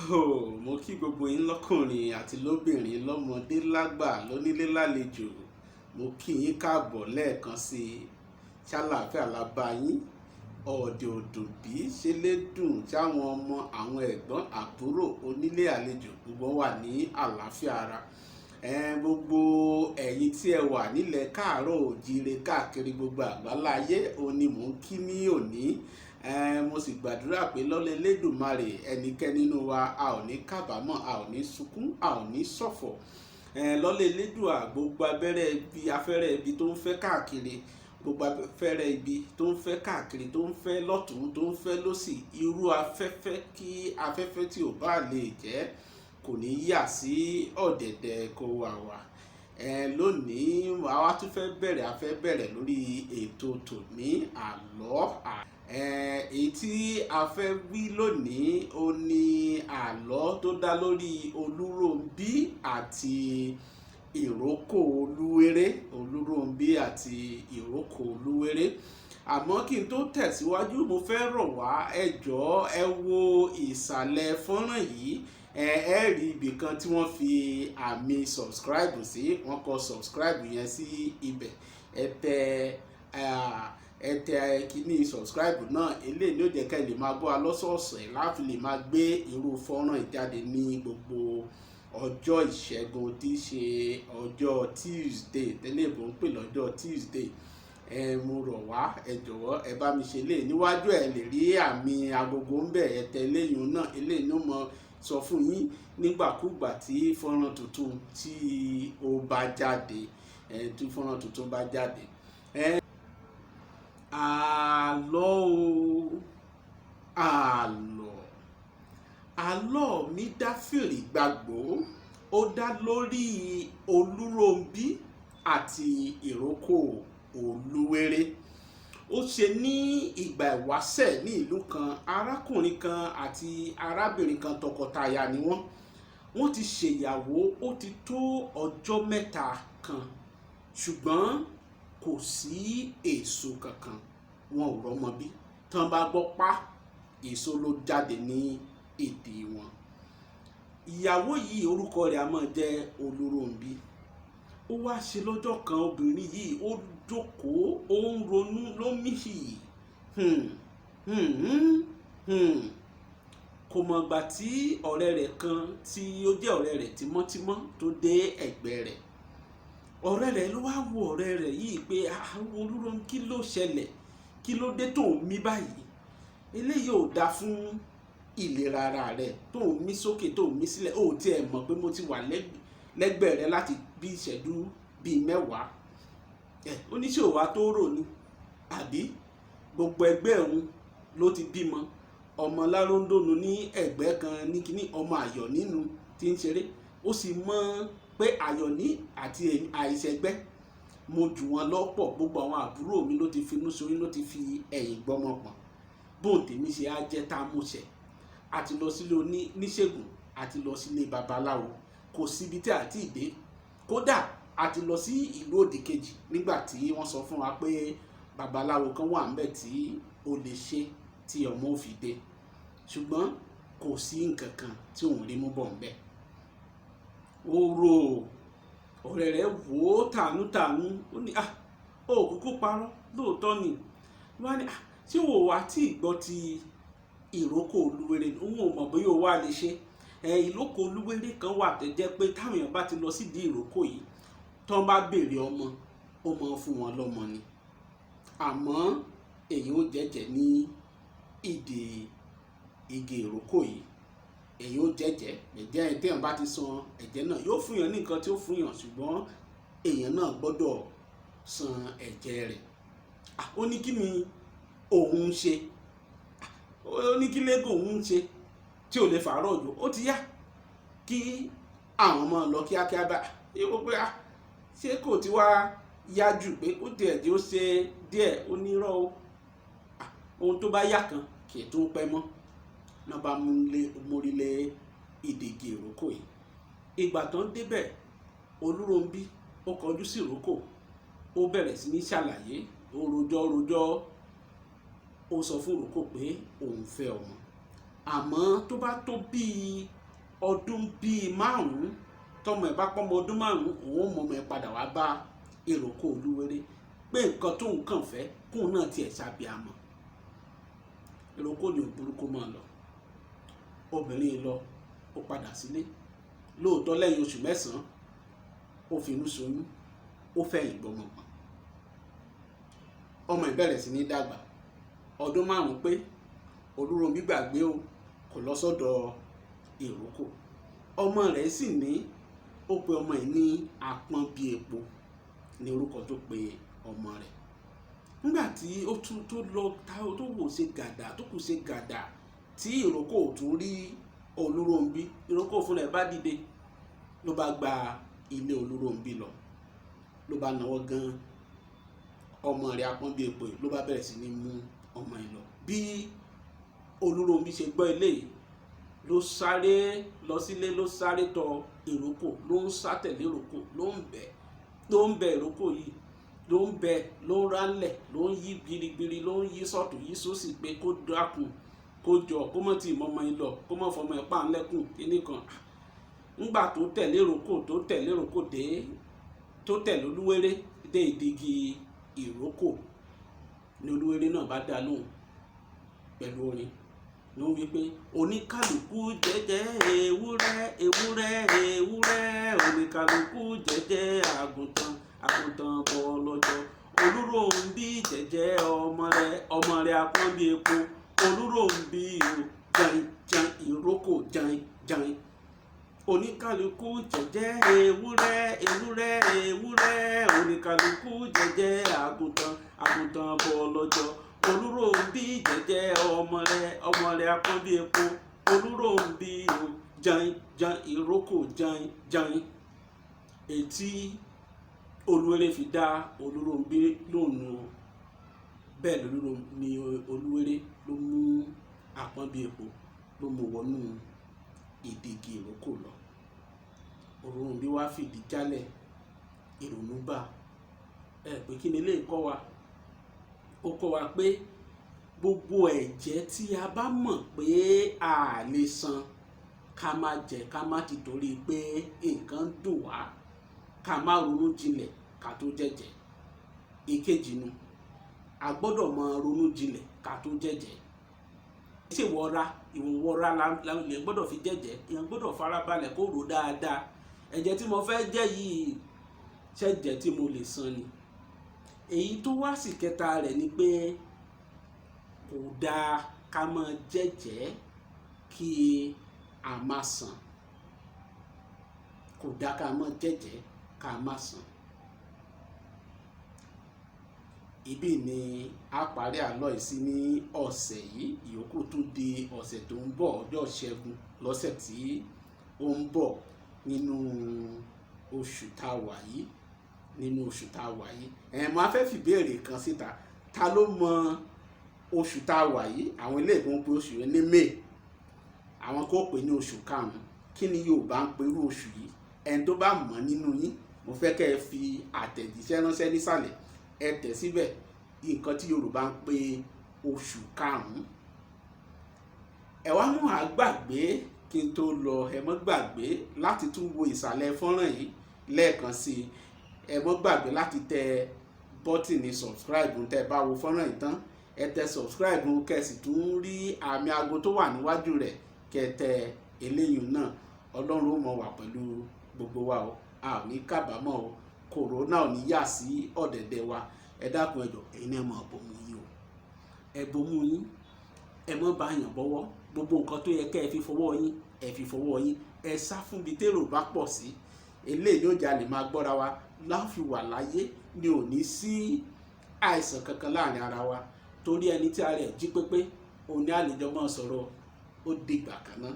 Mo kí gbogbo yín lọ́kùnrin àti lóbìnrin lọ́mọdé lágbà lónílé lálejò. Mo kí yín káàbọ̀ lẹ́ẹ̀kan sí i. Ṣàlàáfíà la bá yín. Ọ̀dẹ̀ òdùn bí ṣe lè dùn táwọn ọmọ àwọn ẹ̀gbọ́n àbúrò onílé àlejò gbogbo wà ní àlàáfíà ara. Gbogbo ẹ̀yin tí ẹ wà nílẹ̀ káàárọ̀ òjíire káàkiri gbogbo àgbáláyé òní mò ń kí ní òní. Mo sì gbàdúrà pé lọ́lẹ̀ Elédùmarè ẹnikẹ́ni nínú wa a ò ní kábàámọ̀, a ò ní sunkún, a ò ní ṣọ̀fọ̀. Lọ́lẹ̀ Elédùà gbogbo abẹ́rẹ́ ibi afẹ́rẹ́ ibi tó ń fẹ́ káàkiri, gbogbo afẹ́rẹ́ ibi tó ń fẹ́ káàkiri, tó ń fẹ́ lọ́tùn, tó ń fẹ́ lósì, irú afẹ́fẹ́ kí afẹ́fẹ́ tí ò bá lè jẹ́ kò ní yà sí ọ̀dẹ̀dẹ̀ kó wà wá. Lónìí àwa tún fẹ́ bẹ̀rẹ̀ lórí ètò tòní àlọ́. Èyí tí a fẹ́ wí lónìí ó ní àlọ́ tó dá lórí Olúrónbí àti ìrókò Olúwéré. Olúrónbí àti ìrókò Olúwéré. Àmọ́ kí n tó tẹ̀síwájú mo fẹ́ rọ̀ wá ẹ jọ̀ọ́ ẹ wo ìsàlẹ̀ fọ́nrán yìí. Ẹ rí ibì kan tí wọ́n fi àmì subscribe sí, wọ́n kọ subscribe yẹn sí ibẹ̀. Ẹ tẹ kíní subscribe náà, eléyìí ló jẹ́ ká lè máa gbọ́ wa lọ́sọ̀ọ̀sẹ̀ láti lè máa gbé irú fọ́nrán ìjáde ní gbogbo ọjọ́ ìṣẹ́gun tí í ṣe ọjọ́ Tuesday, tẹ́lẹ̀ bó ń pè lọ́jọ́ Tuesday. Mo rọ̀ wá ẹ jọ̀wọ́ ẹ bá mi ṣe léyìí. Níwájú ẹ lè rí àmì agogo ń bẹ̀, ẹ tẹ eléyìí náà, eléyìí ló mọ sọ fún yín nígbàkúgbà tí fọ́nrán tuntun tí ó bá jáde. Tí fọ́nrán tuntun bá jáde. Àlọ́ o, àlọ́ mi dá fìrì gbàgbó. Ó dá lórí Olúrónbí àti ìrókò Olúwéré. Ó ṣe ní ìgbà ìwáṣẹ̀ ní ìlú kan, arákùnrin kan àti arábìnrin kan tọkọtaya ni wọ́n. Wọ́n ti ṣèyàwó ó ti tó ọjọ́ mẹ́ta kan, ṣùgbọ́n kò sí èso kankan, wọn ò rọ́mọ bí. Tán bá gbọ́ pá, èso ló jáde ní èdè wọn. Ìyàwó yìí orúkọ rẹ̀ a máa jẹ́ Olúrónbí. Ó wá ṣe lọ́jọ́ kan, obìnrin yìí ó jókòó, ó ń ronú lómìhì. Kò mọ̀gbà tí ọ̀rẹ́ rẹ̀ kan tí ó jẹ́ ọ̀rẹ́ rẹ̀ tímọ́tímọ́ tó dé ẹ̀gbẹ́ rẹ̀. Ọ̀rẹ́ rẹ̀ ló wá wo ọ̀rẹ́ rẹ̀ yìí pé Olúrónbí kí ló ṣẹlẹ̀, kí ló dé tó ń mí báyìí? Eléyìí ò dáa fún ìlera ara rẹ̀, tó ń mí sókè tó ń mí sílẹ̀. Ó tiẹ̀ mọ̀ pé mo ti wà lẹ́gbẹ̀ẹ́ rẹ láti bí ìṣẹ́jú bíi 10. Oníṣòwò tó rò ní àbí gbogbo ẹgbẹ́ òun ló ti bímọ. Ọmọ láróńdónú ní ẹ̀gbẹ́ kan ní kíní, ọmọ àyọ̀ nínú tí ń ṣeré. Ó sì mọ̀ pé àyọ̀ ní àti àìṣẹ́gbẹ́ mo jù wọn lọ́pọ̀. Gbogbo àwọn àbúrò mi ló ti finú sorí, ló ti fi ẹ̀yìn gbọ́mọ pọ̀n. Bóun tèmi ṣe á jẹ́ tá a mú ṣẹ̀. A ti lọ sílé oníṣègùn, a ti lọ sílé babaláwo, kò síbi tí a ti dé. Kódà a ti lọ sí ìlú òdì kejì nígbà tí wọ́n sọ fún wa pé babaláwo kan wà ńbẹ̀ tí ó lè ṣe tí ọmọ ò fi dé. Ṣùgbọ́n kò sí nǹkan kan tí òun rí mú bọ̀ ńbẹ̀. Ó rò ọ̀rẹ́ rẹ̀ wò ó tànútànú. Ó ní ó kúkú parọ́ lóòótọ́ ni. Wọ́n á ní ṣé wò wá tí ìgbọ́ ti ìrókò Olúwéré ni? Òun ò mọ̀ bóyá ó wá lè ṣe. Ìrókò Olúwéré kan wà tó jẹ́ pé táwọn èèyàn bá ti lọ sídìí ìrókò yìí, tó bá béèrè ọmọ, ó máa fún wọn lọ́mọ ni. Àmọ́ èyí ó jẹ́jẹ́ ní ìdí igi ìrókò yìí. Èyí ó jẹ́jẹ́ ẹ̀jẹ̀ téèyàn bá ti san ẹ̀jẹ̀ náà yóò fún yàn ní nǹkan tí ó fún yàn, ṣùgbọ́n èèyàn náà gbọ́dọ̀ san ẹ̀jẹ̀ rẹ̀. Ó ní kí ni òun ṣe? Ó ní kí lẹ́gùn òun ṣe tí ò lè fàárọ̀ jù. Ó ti yá kí àwọn ọmọ lọ kíákíá bá yíwọ́ pé ṣé kò ti wá yá jù pé ó tiẹ̀ tí ó ṣe díẹ̀ onírọ́ o. Ohun tó bá yá kan kì í tún pẹ́ mọ́. Náà bá mórílẹ̀ ìdègì ìrókò yìí. Ìgbà tán débẹ̀, Olúrónbí ó kọjú sí ìrókò. Ó bẹ̀rẹ̀ sí ní ṣàlàyé, ó rojọ́. Ó sọ fún ìrókò pé òun fẹ́ ọmọ. àmọ́ tó bá tó bíi ọdún bíi 5 tọmọ ẹ̀ bá pọ́mọ ọdún 5 òun mọ̀mọ́ ẹ̀ padà wá bá Ìrókò Olúwéré pé nǹkan tó nǹkan fẹ́ kóun náà tiẹ̀ ṣàbíamọ̀. Ìrókò ní òburúkú máa lọ, obìnrin lọ ó padà sílé lóòótọ́ lẹ́yìn oṣù 9 ó finú ṣoyún ó fẹ̀yìn gbọmọ pọ̀n. ọmọ ẹ̀ bẹ̀rẹ̀ sí ní dàgbà, ọdún 5 pé Olúrónbí gbàgbé o kò lọ sọ́dọ̀ Ìrókò. ọmọ rẹ̀ sì ní ó pe ọmọ ẹ̀ ní apọ́n bíi epo ní orúkọ tó pe ọmọ rẹ̀. nígbà tí ó tún tó lọ tó wò ṣe gàdà tó kù ṣe gàdà tí Ìrókò tún rí Olúrónbí, Ìrókò fúnra ẹ̀ bá dìde ló bá gba ilé Olúrónbí lọ, ló bá náwó gan ọmọ rẹ̀ apọ́n bíi epo ló bá bẹ̀rẹ̀ sí ní mú ọmọ ẹ̀ lọ. bí Olúrónbí ṣe gbọ́ eléyìí ló sáré lọ sílé, ló sáré tọ Ìrókò, ló ń sá tẹ̀lé Ìrókò, ló ń bẹ Ìrókò yìí, ló ń bẹ, ló ń rálẹ̀, ló ń yí gbirigbiri, ló ń yí sọ́tún yí sósì pé kó dákun kó jọ kó mọ̀ tí ìmọ̀ ọmọ yìí lọ, kó mọ̀ fọmọ ẹ̀ pàǹlẹ́kùn kíní kan. ńgbà tó tẹ̀lé Ìrókò dé, tó tẹ̀lé Olúwéré dé ìdígi Ìrókò ni Olúwéré náà bá dá lóhùn pẹ̀lú orin ló ń wí pé oníkálukú jẹ́jẹ́ ewúrẹ́ ewúrẹ́ ewúrẹ́, oníkálukú jẹ́jẹ́ àgùntàn àgùntàn bọ́ lọ́jọ́. Olúrónbí jẹ́jẹ́ ọmọ rẹ̀ apọ́n bíi epo, Olúrónbí o jain jain, Ìrókò jain jain. oníkálukú jẹ́jẹ́ ewúrẹ́ ewúrẹ́ ewúrẹ́, oníkálukú jẹ́jẹ́ àgùntàn àgùntàn bọ́ lọ́jọ́. Olúrónbí jẹ́jẹ́ ọmọ rẹ̀ apọ́n bíi epo, Olúrónbí o jain jain, Ìrókò jain jain. ètí Olúwéré fi dá Olúrónbí lónù bẹ́ẹ̀ ni Olúwéré ló mú apọ́n bíi epo ló mú wọnú ìdígi Ìrókò lọ. Olúrónbí wá fìdí jálẹ̀, ìrònú bá pé kí ni lè kọ́ wa. ó kọ́ wa pé gbogbo ẹ̀jẹ́ tí a bá mọ̀ pé a lè san ká má jẹ, ká má ti torí pé nǹkan dùn wá ká má ronú jinlẹ̀ ká tó jẹ́jẹ́. ìkejì nu a gbọ́dọ̀ máa ronú jinlẹ̀ ká tó jẹ́jẹ́. ṣé ìwọ̀nwọ́ra lè gbọ́dọ̀ fi jẹ́jẹ́, èèyàn gbọ́dọ̀ farabalẹ̀ kó rò dáadáa. ẹ̀jẹ̀ tí mo fẹ́ jẹ́ yìí ṣẹ́jẹ̀ tí mo lè san ni. èyí tó wá sí kẹta rẹ̀ ni pé kò dáa ká máa jẹ́jẹ́ kí a má san, kò dáa ká máa jẹ́jẹ́ ká má san. ibi ni a parí àlọ́ yìí sí ní ọ̀sẹ̀ yìí, ìyókù tún di ọ̀sẹ̀ tó ń bọ̀, ọjọ́ Ṣẹ́gun lọ́sẹ̀ tí ó ń bọ̀ nínú oṣù tá a wà yìí. Máa fẹ́ fi ìbéèrè kan síta, ta ló mọ oṣù tá a wà yìí? àwọn ilé ìgbọ́n pé oṣù yẹn ní May, àwọn kò pè ní oṣù karùn-ún. kí ni Yorùbá ń pe irú oṣù yìí? ẹni tó bá mọ̀ nínú yín, mo fẹ́ kẹ́ ẹ fi àtẹ̀jíṣẹ́ ránṣẹ́ nísàlẹ̀, ẹ tẹ̀ síbẹ̀ nǹkan tí Yorùbá ń pe oṣù karùn-ún. ẹ wá mú àgbàgbé kí n tó lọ, ẹ mọ́ gbàgbé láti tún wo ìsàlẹ̀ fọ́nrán yìí lẹ́ẹ̀kan sí i. ẹ mọ́ gbàgbé láti tẹ bọ́tìnì subscribe tẹ́ bá wo fọ́nrán yìí tán. ẹ tẹ subscribe kẹ́sì tún rí àmì aago tó wà níwájú rẹ̀ kẹtẹ eléyìí náà. Ọlọ́run ó mọ̀ wà pẹ̀lú gbogbo wa o, a ò ní kábàámọ̀ o, kòrónà ò ní yà sí ọ̀dẹ̀dẹ̀ wa. ẹ dákun ẹ jọ̀ọ́, ẹ̀yin náà mọ̀ bomú yín o, ẹ bomú yín, ẹ mọ́ bá yàn bọ́wọ́. gbogbo nǹkan tó yẹ kẹ́ ẹ fi fọwọ́ yín, ẹ fi fọwọ́ yín. ẹ sá fún ibi tèrò bá pọ̀ sí. eléyìí yóò jà lè máa gbọ́ra wa láfi wà láyé, ni ò ní sí àìsàn kankan láàrin ara wa. torí ẹni tí ara ẹ̀ jí pépé òun ní àlejò máa sọ̀rọ̀. ó dìgbà kan náà.